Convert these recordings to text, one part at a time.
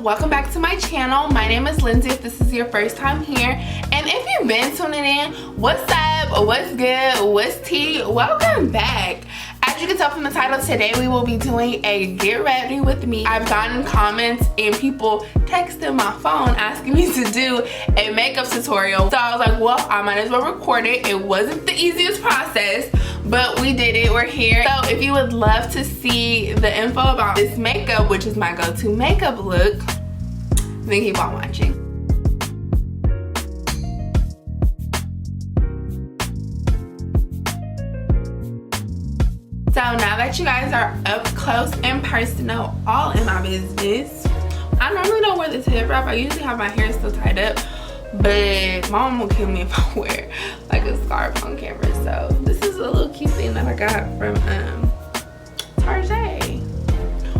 welcome back to my channel. My name is Lindsay if this is your first time here, and if you've been tuning in, what's up, what's good, what's tea, welcome back. As you can tell from the title, today we will be doing a get ready with me. I've gotten comments and people texting my phone asking me to do a makeup tutorial, so I was like, well, I might as well record it. It wasn't the easiest process, but we did it, we're here. So if you would love to see the info about this makeup, which is my go-to makeup look, then keep on watching. So now that you guys are up close and personal, all in my business, I normally don't wear this hair wrap. I usually have my hair still tied up, but my mom will kill me if I wear like a scarf on camera. So this is a little cute thing that I got from Target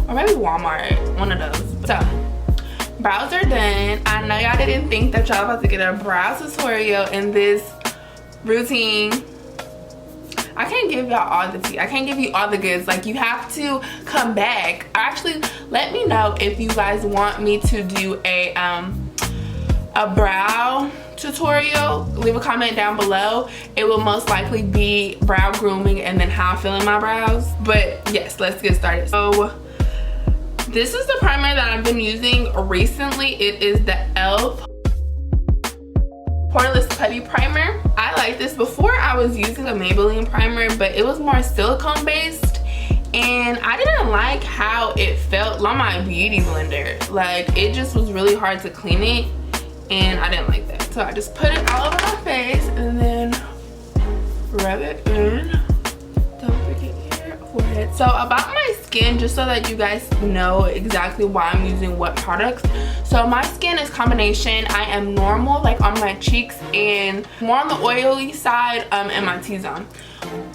or maybe Walmart, one of those. So brows are done. I know y'all didn't think that y'all about to get a brow tutorial in this routine. I can't give y'all all the tea. I can't give you all the goods. Like, you have to come back. Actually, let me know if you guys want me to do a brow tutorial. Leave a comment down below. It will most likely be brow grooming and then how I fill in my brows. But yes, let's get started. So this is the primer that I've been using recently. It is the e.l.f. Poreless Putty primer. I like this. Before I was using a Maybelline primer, but it was more silicone based and I didn't like how it felt on my beauty blender. Like, it just was really hard to clean it and I didn't like that. So I just put it all over my face and then rub it in. Don't forget your forehead. So about my skin, just so that you guys know exactly why I'm using what products. So my skin is combination. I am normal, like on my cheeks, and more on the oily side in my T-zone.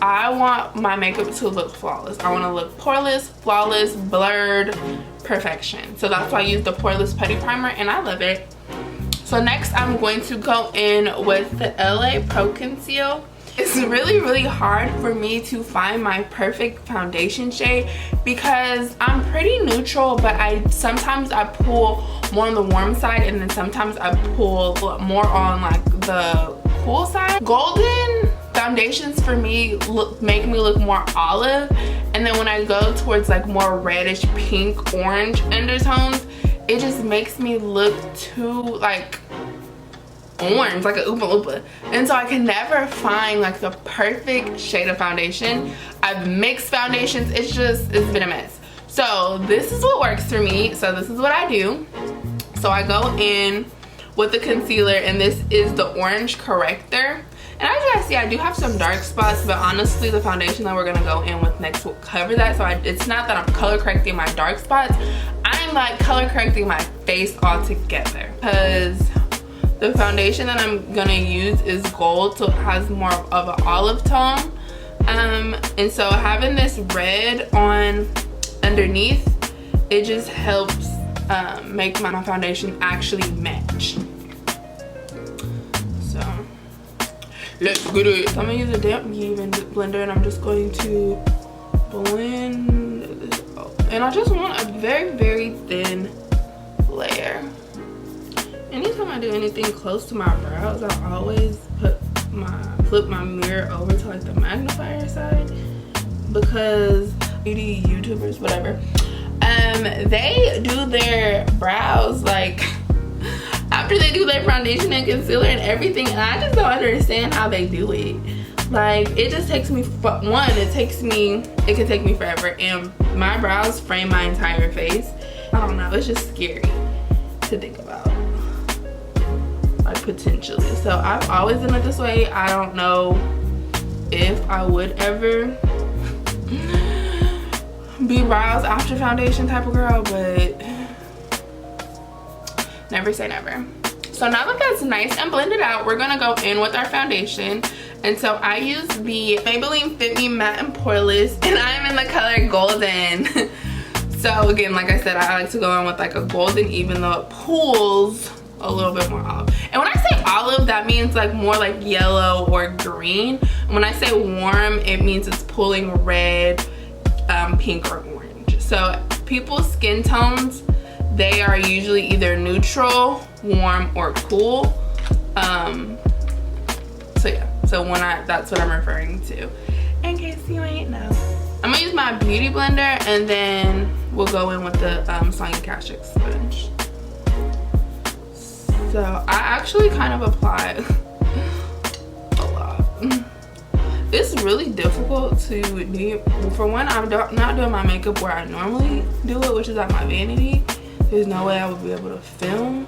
I want my makeup to look flawless. I want to look poreless, flawless, blurred, perfection. So that's why I use the Poreless Putty primer and I love it. So next I'm going to go in with the LA Pro Conceal. It's really hard for me to find my perfect foundation shade because I'm pretty neutral, but sometimes I pull more on the warm side and then sometimes I pull more on like the cool side. Golden foundations for me make me look more olive, and then when I go towards like more reddish pink orange undertones, it just makes me look too like orange, like a Oompa Loompa. And so I can never find like the perfect shade of foundation. I've mixed foundations. It's been a mess. So this is what works for me. So this is what I do. So I go in with the concealer, and this is the orange corrector. And as you guys see, I do have some dark spots, but honestly the foundation that we're gonna go in with next will cover that. So it's not that I'm color correcting my dark spots, I'm like color correcting my face altogether, because the foundation that I'm gonna use is gold, so it has more of an olive tone. And so having this red on underneath, it just helps make my foundation actually match. So let's get it. So I'm gonna use a damp blender and I'm just going to blend this out. And I just want a very thin layer. Anytime I do anything close to my brows, I always flip my mirror over to like the magnifier side, because beauty YouTubers, whatever, they do their brows like after they do their foundation and concealer and everything, and I just don't understand how they do it. Like, it just takes me, it can take me forever, and my brows frame my entire face. I don't know, it's just scary to think about, like, potentially. So I've always done it this way. I don't know if I would ever be brows after foundation type of girl, but never say never. So now that that's nice and blended out, we're gonna go in with our foundation. And so I use the Maybelline Fit Me Matte and Poreless, and I'm in the color Golden. So again, like I said, I like to go in with like a golden, even though it pulls a little bit more olive. And when I say olive, that means like more like yellow or green. When I say warm, it means it's pulling red, pink, or orange. So people's skin tones they are usually either neutral, warm, or cool. So yeah, so that's what I'm referring to, in case you ain't know. I'm gonna use my beauty blender, and then we'll go in with the Sonia Kashuk sponge. So I actually kind of apply a lot. It's really difficult to do. For one, I'm not doing my makeup where I normally do it, which is at my vanity. There's no way I would be able to film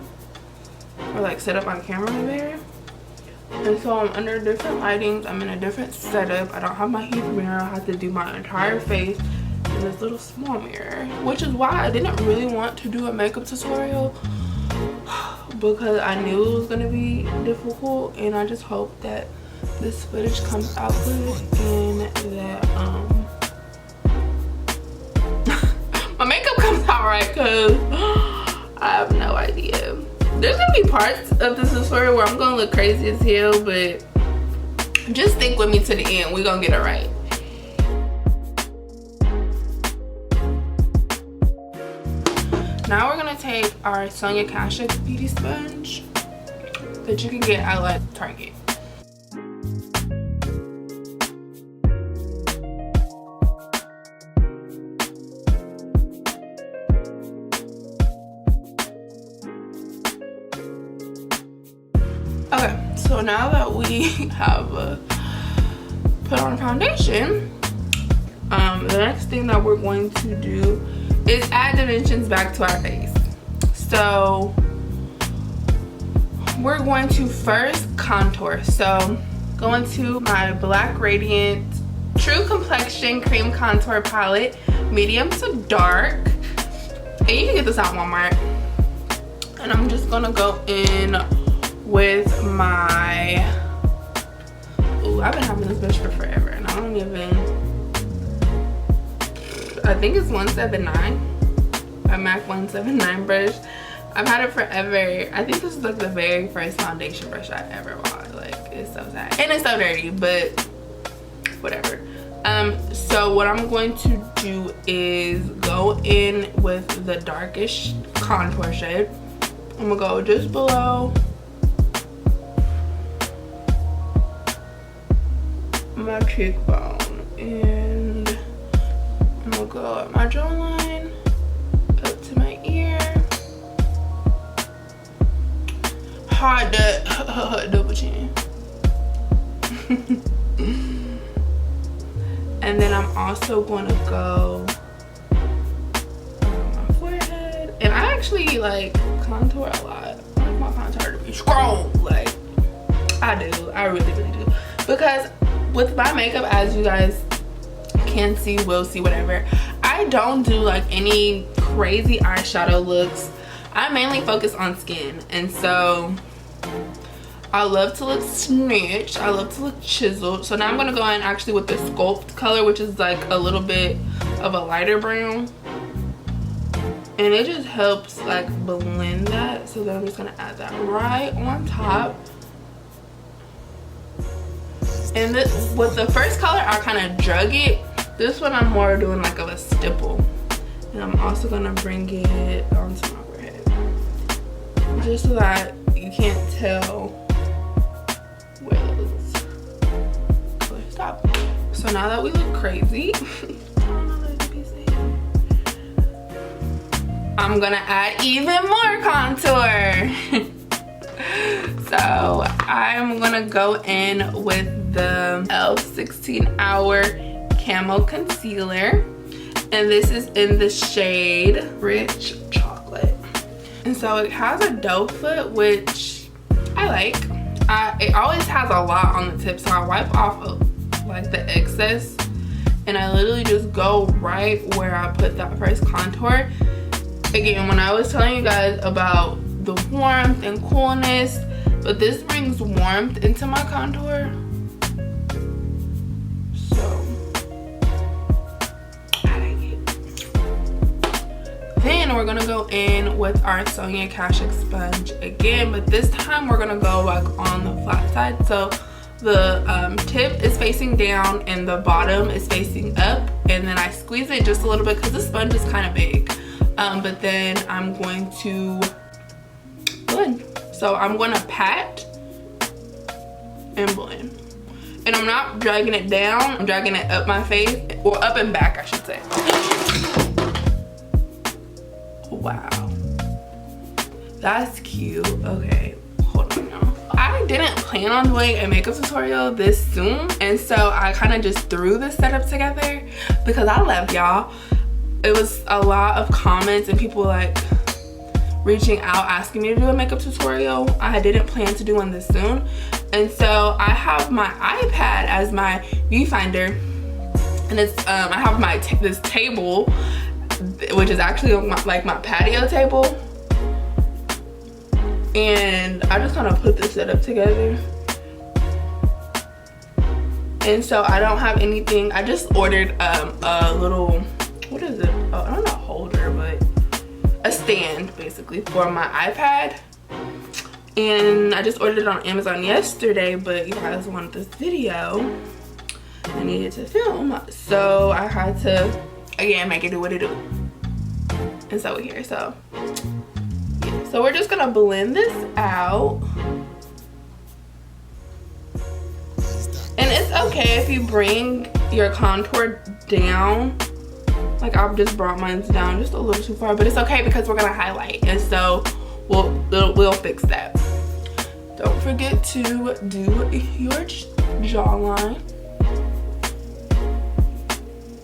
or like set up my camera there. And so I'm under different lightings. I'm in a different setup. I don't have my huge mirror. I have to do my entire face in this little small mirror, which is why I didn't really want to do a makeup tutorial, because I knew it was gonna be difficult, and I just hope that this footage comes out good and that my makeup comes out right, because I have no idea. There's gonna be parts of this tutorial where I'm gonna look crazy as hell, but just stick with me to the end. We're gonna get it right. Now we're gonna take our Sonia Kashuk beauty sponge that you can get at like Target. Okay, so now that we have put on foundation, the next thing that we're going to do is add dimensions back to our face. So we're going to first contour. So go into my black Radiance True Complexion Cream Contour Palette, medium to dark, and you can get this at Walmart. And I'm just gonna go in with my, ooh, I've been having this brush for forever, and I don't even, I think it's 179, a MAC 179 brush. I've had it forever. I think this is like the very first foundation brush I ever bought. Like, it's so sad, and it's so dirty, but whatever. So what I'm going to do is go in with the darkish contour shade. I'm gonna go just below my cheekbone, and I'm gonna go at my jawline up to my ear. Hard double chin. And then I'm also gonna go on my forehead, and I actually like contour a lot. I like my contour to be strong, like I do. I really do, because with my makeup, as you guys can see, will see, whatever, I don't do like any crazy eyeshadow looks. I mainly focus on skin, and so I love to look snatched. I love to look chiseled. So now I'm gonna go in actually with the Sculpt color, which is like a little bit of a lighter brown, and it just helps like blend that. So then I'm just gonna add that right on top. And this, with the first color, I kind of drug it. This one I'm more doing like of a stipple. And I'm also gonna bring it onto my forehead, just so that you can't tell where those colors stop. So now that we look crazy, I'm gonna add even more contour. So I'm gonna go in with the e.l.f. 16-hour Camo Concealer, and this is in the shade Rich Chocolate. And so it has a doe foot, which I like. It always has a lot on the tip, so I wipe off like the excess, and I literally just go right where I put that first contour. Again, when I was telling you guys about the warmth and coolness, but this brings warmth into my contour. So I like it. Then we're gonna go in with our Sonia Kashuk sponge again, but this time we're gonna go like on the flat side. So the tip is facing down and the bottom is facing up, and then I squeeze it just a little bit because the sponge is kind of big. but then I'm going to blend. So I'm going to pat and blend. And I'm not dragging it down, I'm dragging it up my face, or up and back I should say. Wow, that's cute. Okay, hold on y'all. I didn't plan on doing a makeup tutorial this soon, and so I kind of just threw this setup together because I love y'all. It was a lot of comments and people like reaching out asking me to do a makeup tutorial. I didn't plan to do one this soon, and so I have my iPad as my viewfinder, and it's I have my this table, which is actually like my patio table, and I just kind of put this setup together. And so I don't have anything. I just ordered a little, what is it? Oh, I don't know, holder, but a stand basically for my iPad. And I just ordered it on Amazon yesterday, but you guys wanted this video, I needed to film, so I had to again make it do what it do. And so we're here. So yeah. So we're just gonna blend this out. And it's okay if you bring your contour down. Like I've just brought mine down just a little too far, but it's okay because we're gonna highlight, and so we'll fix that. Don't forget to do your jawline.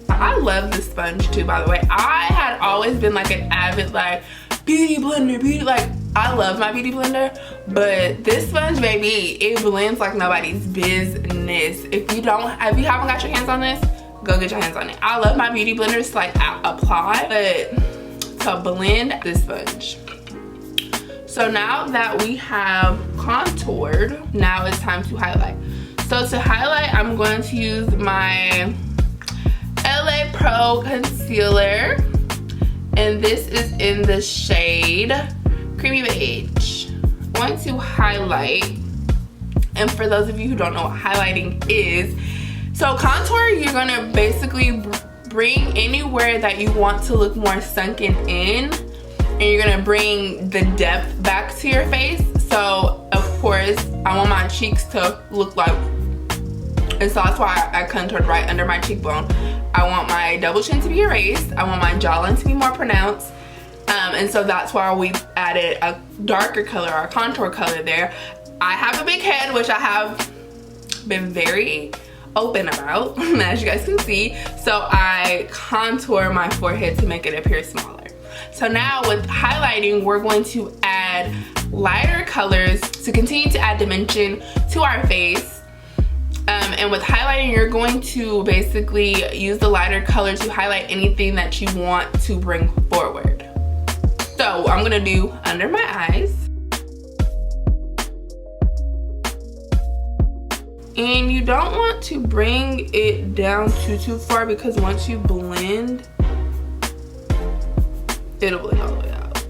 I love this sponge too, by the way. I had always been like an avid like beauty blender, like I love my beauty blender, but this sponge, baby, it blends like nobody's business. If you haven't got your hands on this, go get your hands on it. I love my beauty blenders to like apply, but to blend this sponge. So now that we have contoured, now it's time to highlight. So to highlight, I'm going to use my LA Pro concealer, and this is in the shade Creamy Beige. I'm going to highlight, and for those of you who don't know what highlighting is, so contour, you're gonna basically bring anywhere that you want to look more sunken in, and you're gonna bring the depth back to your face. So of course I want my cheeks to look like, and so that's why I contoured right under my cheekbone. I want my double chin to be erased. I want my jawline to be more pronounced. And so that's why we added a darker color, our contour color there. I have a big head, which I have been very open about, as you guys can see. So I contour my forehead to make it appear smaller. So now with highlighting, we're going to add lighter colors to continue to add dimension to our face. And with highlighting, you're going to basically use the lighter color to highlight anything that you want to bring forward. So I'm gonna do under my eyes. And you don't want to bring it down too far, because once you blend, it'll blend all the way out.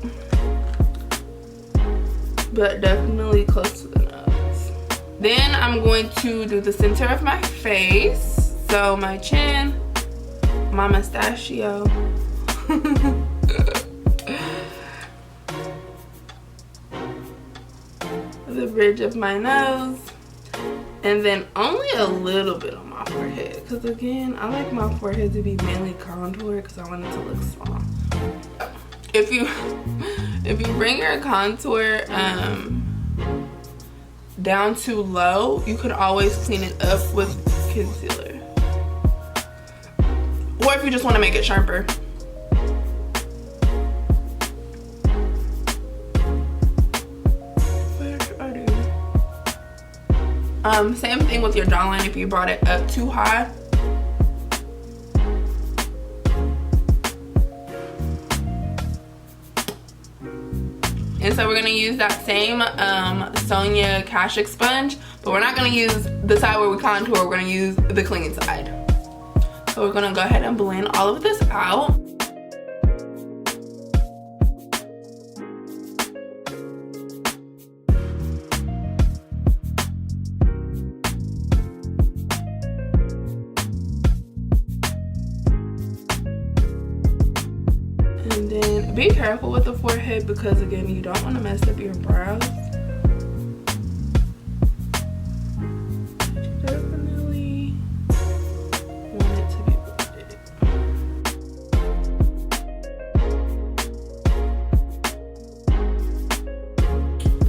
But definitely close to the nose. Then I'm going to do the center of my face. So my chin, my mustachio. The bridge of my nose. And then only a little bit on my forehead, because again, I like my forehead to be mainly contoured because I want it to look small. If you bring your contour down too low, you could always clean it up with concealer. Or if you just want to make it sharper. Same thing with your jawline if you brought it up too high. And so we're gonna use that same Sonia Kashuk sponge, but we're not gonna use the side where we contour, we're gonna use the clean side. So we're gonna go ahead and blend all of this out. And then be careful with the forehead because again, you don't want to mess up your brows. Definitely want it to be blended.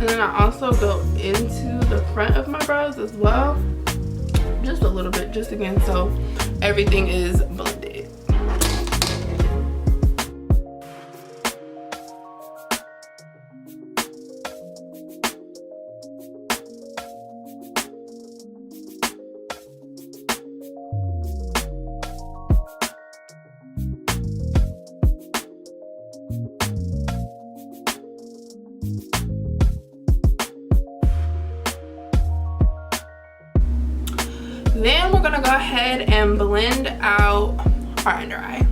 And then I also go into the front of my brows as well. Just a little bit, just again, so everything is blended. Then we're gonna go ahead and blend out our under eye.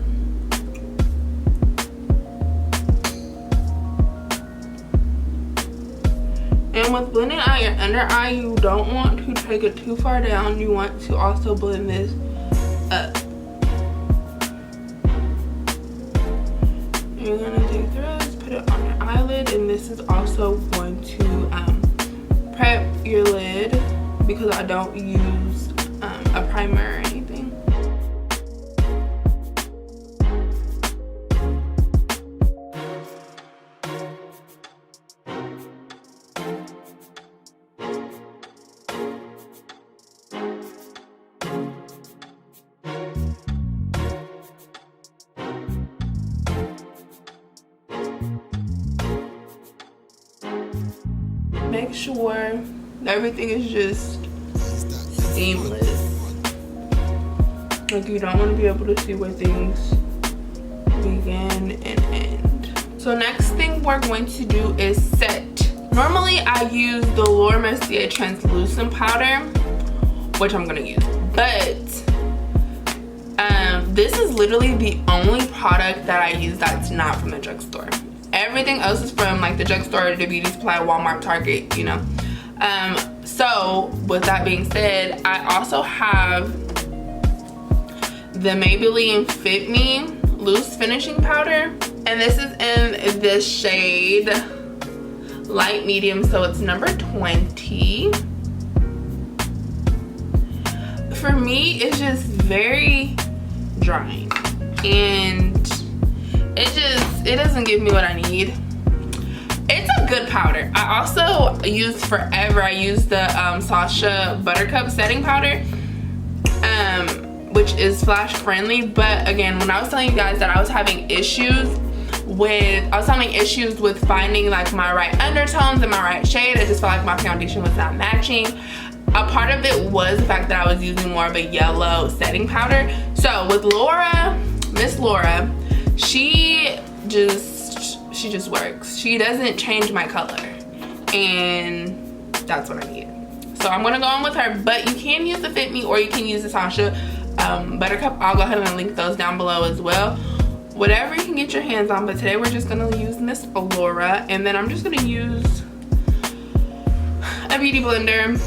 And with blending out your under eye, you don't want to take it too far down. You want to also blend this up. You're gonna take the rest, put it on your eyelid, and this is also going to prep your lid because I don't use a primer or anything. Make sure everything is just seamless. Like you don't want to be able to see where things begin and end. So next thing we're going to do is set. Normally I use the Mercier translucent powder, which I'm gonna use, but this is literally the only product that I use that's not from the drugstore. Everything else is from like the drugstore, the beauty supply, Walmart, Target, you know. So with that being said, I also have the Maybelline Fit Me loose finishing powder, and this is in this shade light medium, so it's number 20. For me, it's just very drying and it doesn't give me what I need. It's a good powder. I also used forever, I used the Sacha Buttercup setting powder, which is flash friendly. But again, when I was telling you guys that I was having issues with finding like my right undertones and my right shade, I just felt like my foundation was not matching. A part of it was the fact that I was using more of a yellow setting powder. So with Miss Laura, she just works. She doesn't change my color, and that's what I need. So I'm gonna go on with her, but you can use the Fit Me or you can use the Sacha Buttercup. I'll go ahead and link those down below as well. Whatever you can get your hands on, but today we're just gonna use Miss Laura, and then I'm just gonna use a beauty blender.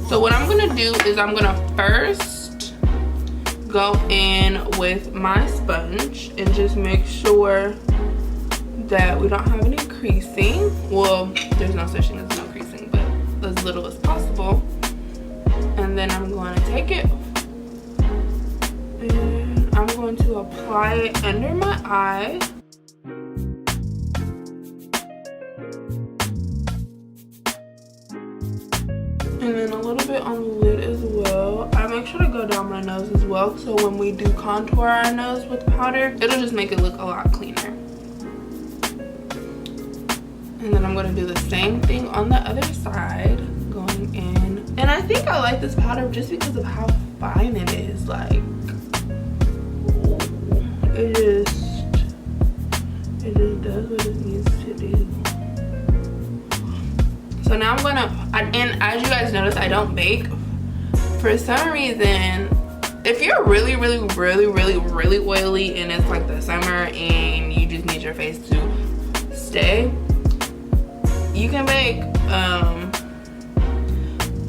So what I'm gonna do is I'm gonna first go in with my sponge and just make sure that we don't have any creasing. Well, there's no such thing as no creasing, but as little as possible. And then I'm going to take it and I'm going to apply it under my eye. And then a little bit on the lid as well. I make sure to go down my nose as well, so when we do contour our nose with powder, it'll just make it look a lot cleaner. And then I'm going to do the same thing on the other side, going in. And I think I like this powder just because of how fine it is. Like, it just does what it needs to do. So now I'm gonna, and as you guys notice, I don't bake. For some reason, if you're really oily and it's like the summer and you just need your face to stay, you can bake.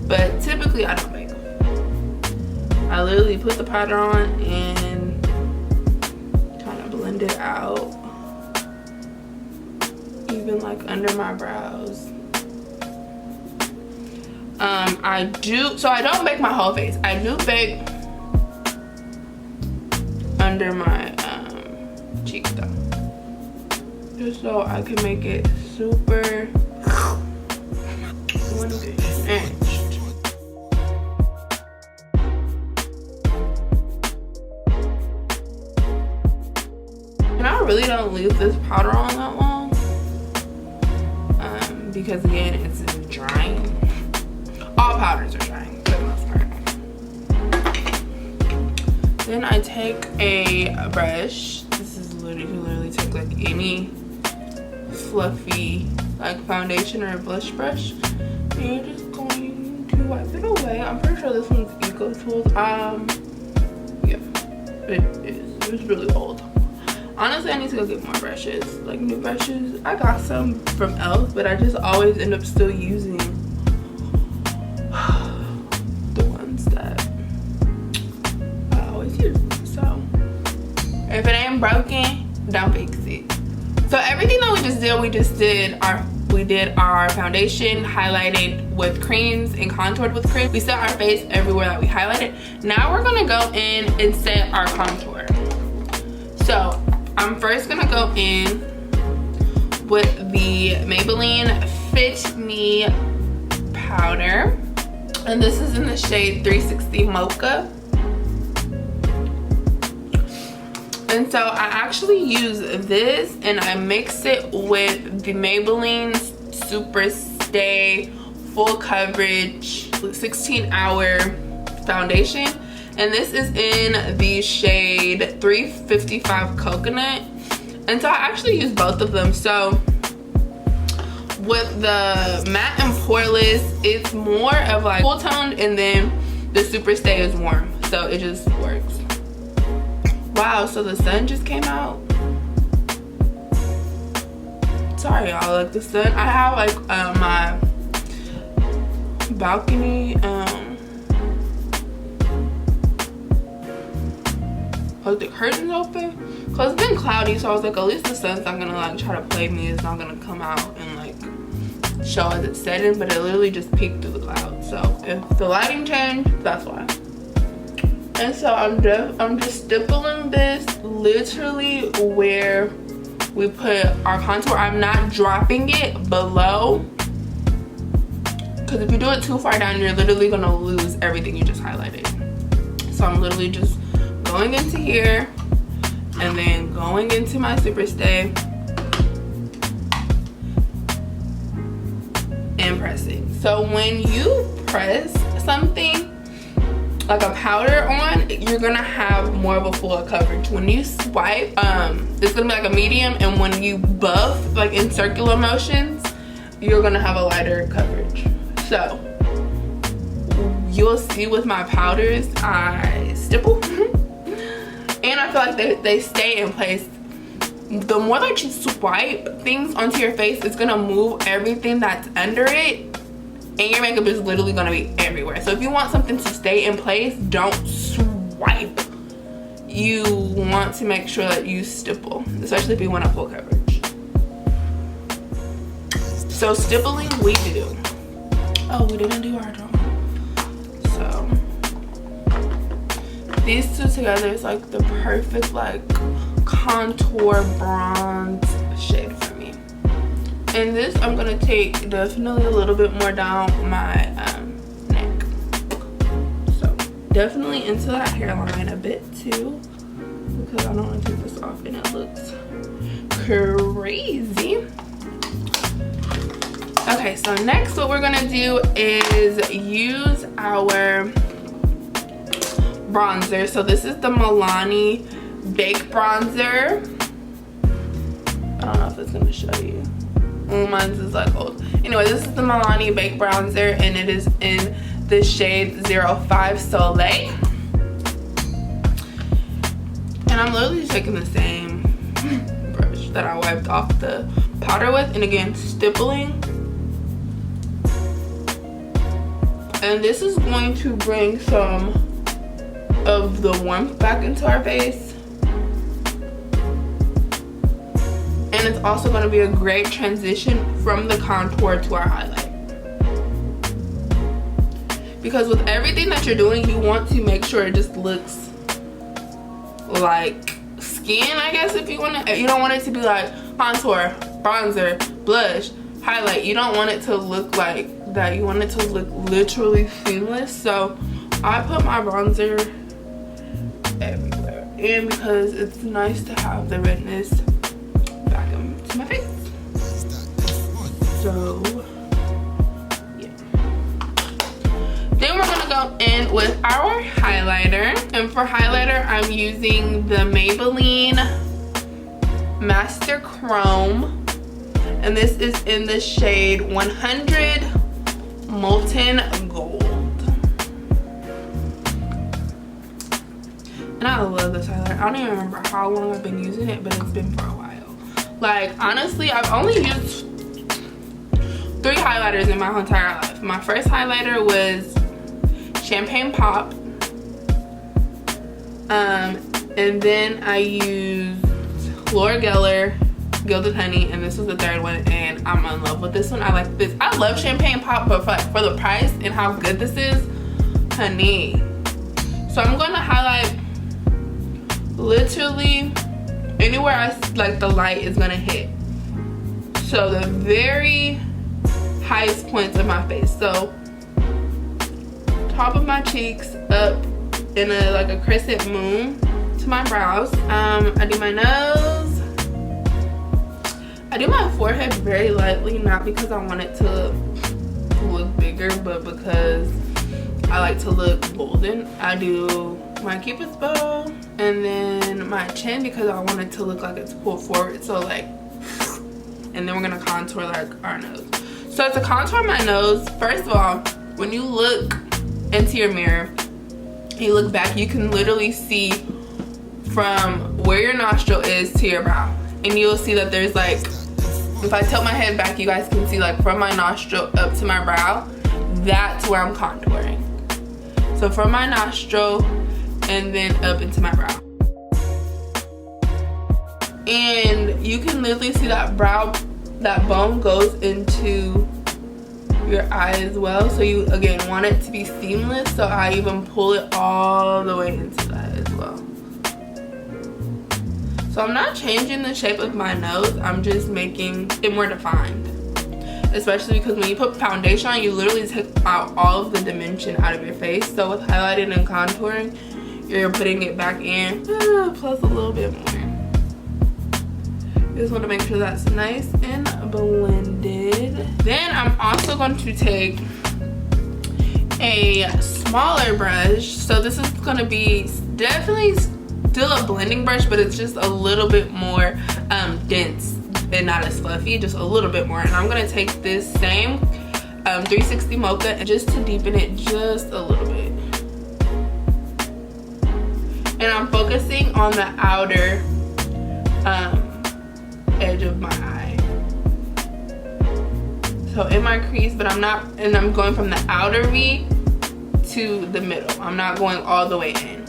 But typically I don't bake. I literally put the powder on and kind of blend it out. even like under my brows. So I don't bake my whole face. I do bake under my cheek though, just so I can make it super conditioned. And I really don't leave this powder on that long, because again, it's drying. All powders are drying for the most part. Then I take a brush. This is literally, you literally take like any fluffy like foundation or blush brush, and you're just going to wipe it away. I'm pretty sure this one's Eco Tools. Yeah, it's really old. Honestly, I need to go get more brushes, like new brushes. I got some from e.l.f, but I just always end up still using the ones that I always use. So if it ain't broken, don't fix it. So everything that we did our foundation, highlighted with creams and contoured with cream. We set our face everywhere that we highlighted. Now we're gonna go in and set our contour. So I'm first gonna go in with the Maybelline Fit Me powder, and this is in the shade 360 Mocha. And so I actually use this and I mix it with the Maybelline Superstay Full Coverage 16-hour foundation. And this is in the shade 355 Coconut. And so I actually use both of them. So with the matte and poreless, it's more of like cool toned, and then the Superstay is warm. So it just works. Wow, so the sun just came out. Sorry y'all, like the sun, I have like my balcony, like the curtains open, cause it's been cloudy, so I was like, at least the sun's not gonna like try to play me. It's not gonna come out and like show as it's setting, but it literally just peeked through the clouds. So if the lighting changed, that's why. And so I'm just stippling this literally where we put our contour. I'm not dropping it below, because if you do it too far down, you're literally gonna lose everything you just highlighted. So I'm literally just going into here and then going into my Superstay and pressing. So when you press something like a powder on, you're gonna have more of a full coverage. When you swipe, it's gonna be like a medium, and when you buff like in circular motions, you're gonna have a lighter coverage. So you'll see with my powders, I stipple and I feel like they stay in place. The more that you swipe things onto your face, it's gonna move everything that's under it, and your makeup is literally gonna be everywhere. So if you want something to stay in place, don't swipe. You want to make sure that you stipple, especially if you want a full coverage. So stippling we do. Oh, we didn't do our drawing. So these two together is like the perfect like contour bronze shade for me. And this I'm gonna take definitely a little bit more down my neck. So definitely into that hairline a bit too, because I don't want to take this off and it looks crazy. Okay, so next what we're gonna do is use our bronzer. So this is the Milani Baked Bronzer. I don't know if it's gonna show you. Mine's is like old. Anyway, this is the Milani Baked Bronzer, and it is in the shade 05 Soleil. And I'm literally just taking the same brush that I wiped off the powder with, and again, stippling. And this is going to bring some of the warmth back into our face. And and it's also going to be a great transition from the contour to our highlight. Because with everything that you're doing, you want to make sure it just looks like skin, I guess, if you want to. You don't want it to be like contour, bronzer, blush, highlight. You don't want it to look like that. You want it to look literally seamless. So I put my bronzer everywhere, and because it's nice to have the redness back into my face. So yeah. Then we're gonna go in with our highlighter, and for highlighter I'm using the Maybelline Master Chrome, and this is in the shade 100 Molten Gold. And I love this highlighter. I don't even remember how long I've been using it, but it's been for a while. Like, honestly, I've only used 3 highlighters in my whole entire life. My first highlighter was Champagne Pop. And then I used Laura Geller Gilded Honey, and this was the 3rd one, and I'm in love with this one. I like this. I love Champagne Pop, but for the price and how good this is, honey. So I'm going to highlight literally anywhere like the light is going to hit. So the very highest points of my face. So top of my cheeks up in like a crescent moon to my brows. I do my nose. I do my forehead very lightly, not because I want it to look bigger, but because I like to look golden. I do my Cupid's bow, and then my chin because I want it to look like it's pulled forward. So like, and then we're gonna contour like our nose. So to contour my nose, first of all, when you look into your mirror, you look back, you can literally see from where your nostril is to your brow, and you'll see that there's like, if I tilt my head back, you guys can see like from my nostril up to my brow, that's where I'm contouring. So from my nostril and then up into my brow. And you can literally see that brow, that bone goes into your eye as well. So you, again, want it to be seamless. So I even pull it all the way into that as well. So I'm not changing the shape of my nose. I'm just making it more defined. Especially because when you put foundation on, you literally take out all of the dimension out of your face. So with highlighting and contouring, you're putting it back in, plus a little bit more. Just want to make sure that's nice and blended. Then I'm also going to take a smaller brush. So this is going to be definitely still a blending brush, but it's just a little bit more dense and not as fluffy, just a little bit more. And I'm going to take this same 360 Mocha and just to deepen it just a little bit. And I'm focusing on the outer edge of my eye. So in my crease, but I'm not, and I'm going from the outer V to the middle. I'm not going all the way in.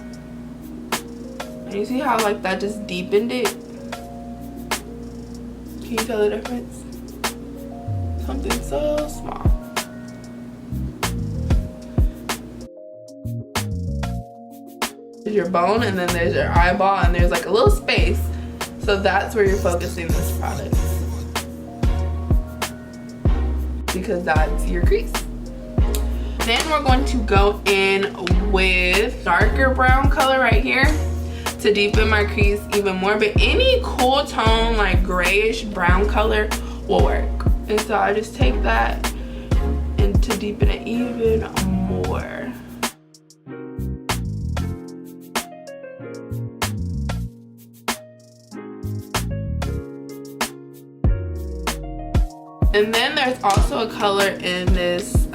And you see how like that just deepened it? Can you tell the difference? Something so small. There's your bone, and then there's your eyeball, and there's like a little space. So that's where you're focusing this product, because that's your crease. Then we're going to go in with darker brown color right here to deepen my crease even more, but any cool tone like grayish brown color will work. And so I just take that and to deepen it even more. And then there's also a color in this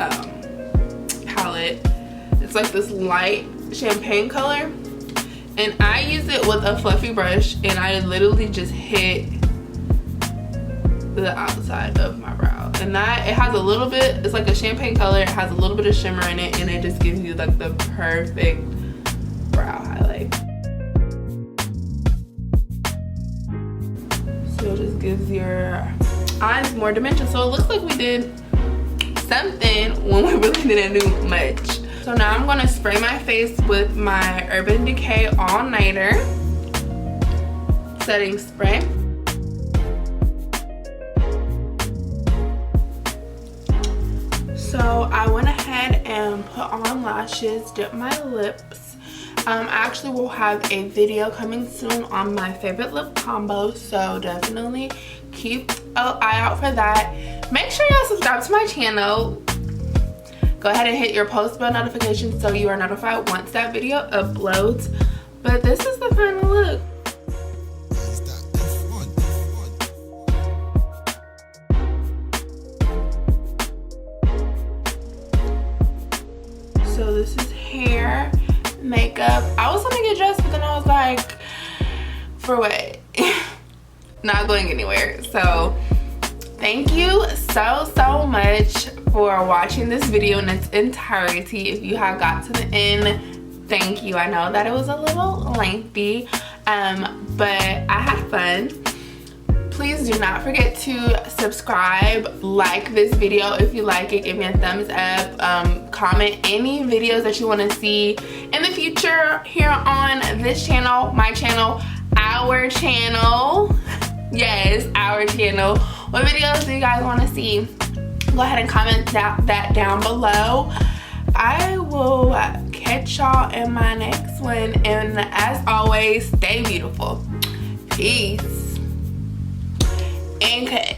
palette. It's like this light champagne color. And I use it with a fluffy brush, and I literally just hit the outside of my brow. And that, it has a little bit, it's like a champagne color, it has a little bit of shimmer in it, and it just gives you like the perfect brow highlight. So it just gives your eyes more dimension. So it looks like we did something when we really didn't do much. So now I'm gonna spray my face with my Urban Decay All Nighter setting spray. So I went ahead and put on lashes, dipped my lips. I actually will have a video coming soon on my favorite lip combo, so definitely keep an eye out for that. Make sure y'all subscribe to my channel. Go ahead and hit your post bell notification so you are notified once that video uploads. But this is the final look. So this is hair, makeup. I was gonna get dressed, but then I was like, for what? Not going anywhere. So thank you so much for watching this video in its entirety. If you have got to the end, thank you. I know that it was a little lengthy, but I had fun. Please do not forget to subscribe, like this video if you like it, give me a thumbs up, comment any videos that you want to see in the future here on this channel, my channel, our channel. Yes, our channel. What videos do you guys want to see? Go ahead and comment that down below. I will catch y'all in my next one, and as always, stay beautiful. Peace and cut.